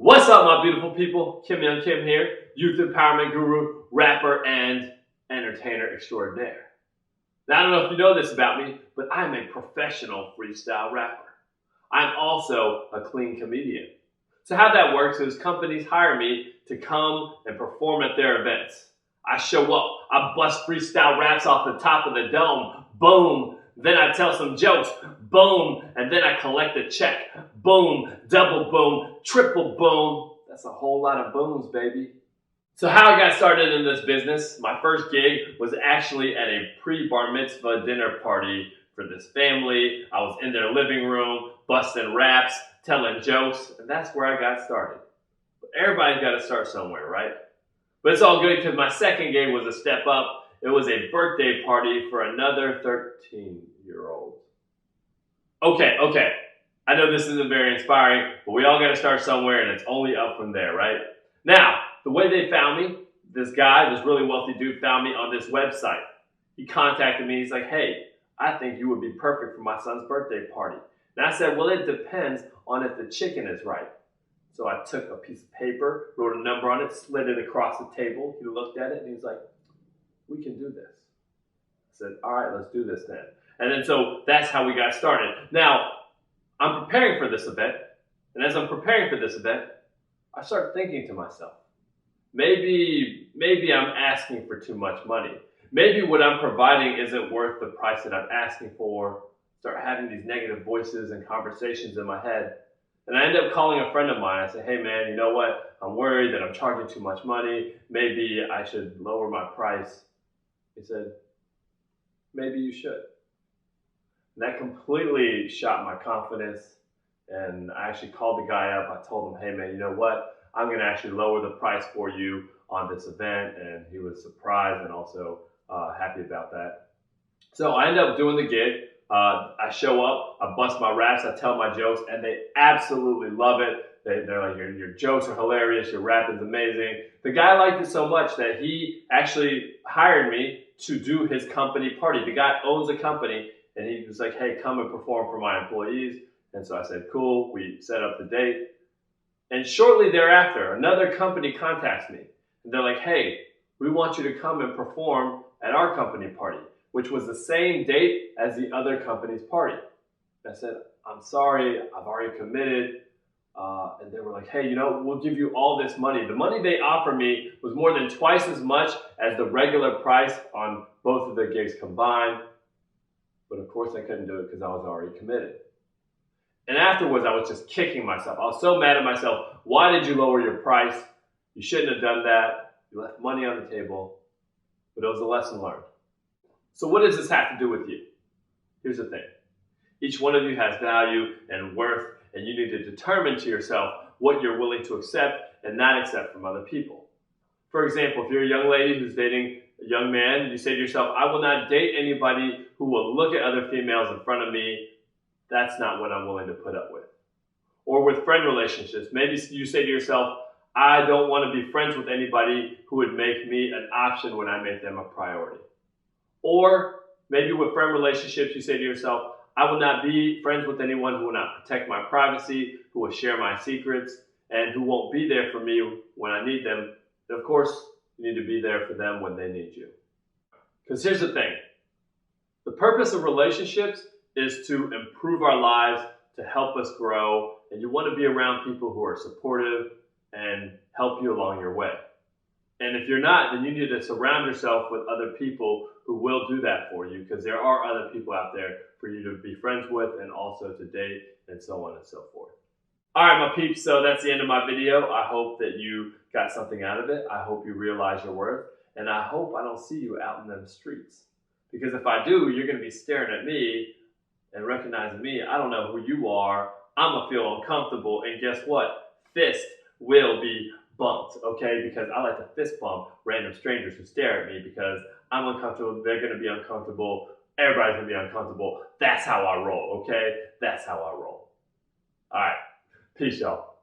What's up, my beautiful people? Kim Young Kim here, youth empowerment guru, rapper, and entertainer extraordinaire. Now, I don't know if you know this about me, but I'm a professional freestyle rapper. I'm also a clean comedian. So how that works is companies hire me to come and perform at their events. I show up, I bust freestyle raps off the top of the dome, boom. Then I tell some jokes, boom, and then I collect a check, boom, double boom, triple boom. That's a whole lot of booms, baby. So how I got started in this business, my first gig was actually at a pre-bar mitzvah dinner party for this family. I was in their living room, busting raps, telling jokes, and that's where I got started. But everybody's got to start somewhere, right? But it's all good because my second gig was a step up. It was a birthday party for another 13-year-old. Okay. I know this isn't very inspiring, but we all got to start somewhere, and it's only up from there, right? Now, the way they found me, this guy, this really wealthy dude, found me on this website. He contacted me. He's like, hey, I think you would be perfect for my son's birthday party. And I said, well, it depends on if the chicken is right. So I took a piece of paper, wrote a number on it, slid it across the table. He looked at it, and he was like, we can do this. I said, all right, let's do this then. And then so that's how we got started. Now, I'm preparing for this event. And as I'm preparing for this event, I start thinking to myself, maybe I'm asking for too much money. Maybe what I'm providing isn't worth the price that I'm asking for. Start having these negative voices and conversations in my head. And I end up calling a friend of mine. I say, hey man, you know what? I'm worried that I'm charging too much money. Maybe I should lower my price. He said, maybe you should. And that completely shot my confidence. And I actually called the guy up. I told him, hey man, you know what? I'm going to actually lower the price for you on this event. And he was surprised and also happy about that. So I ended up doing the gig. I show up, I bust my raps, I tell my jokes, and they absolutely love it. They're like, your jokes are hilarious, your rap is amazing. The guy liked it so much that he actually hired me to do his company party. The guy owns a company, and he was like, hey, come and perform for my employees. And so I said, cool. We set up the date. And shortly thereafter, another company contacts me. And they're like, hey, we want you to come and perform at our company party, which was the same date as the other company's party. And I said, I'm sorry, I've already committed. And they were like, hey, we'll give you all this money. The money they offered me was more than twice as much as the regular price on both of the gigs combined. But of course I couldn't do it because I was already committed. And afterwards, I was just kicking myself. I was so mad at myself. Why did you lower your price? You shouldn't have done that. You left money on the table. But it was a lesson learned. So what does this have to do with you? Here's the thing. Each one of you has value and worth, and you need to determine to yourself what you're willing to accept and not accept from other people. For example, if you're a young lady who's dating a young man, you say to yourself, I will not date anybody who will look at other females in front of me. That's not what I'm willing to put up with. Or with friend relationships, maybe you say to yourself, I don't want to be friends with anybody who would make me an option when I make them a priority. Or maybe with friend relationships, you say to yourself, I will not be friends with anyone who will not protect my privacy, who will share my secrets, and who won't be there for me when I need them. And of course, you need to be there for them when they need you. Because here's the thing. The purpose of relationships is to improve our lives, to help us grow, and you want to be around people who are supportive and help you along your way. And if you're not, then you need to surround yourself with other people who will do that for you, because there are other people out there for you to be friends with and also to date and so on and so forth. All right, my peeps, so that's the end of my video. I hope that you got something out of it. I hope you realize your worth, and I hope I don't see you out in them streets. Because if I do, you're going to be staring at me and recognizing me. I don't know who you are. I'm going to feel uncomfortable, and guess what? Fist will be bumped, okay? Because I like to fist bump random strangers who stare at me because I'm uncomfortable, they're gonna be uncomfortable, everybody's gonna be uncomfortable. That's how I roll, okay? That's how I roll. All right, peace, y'all.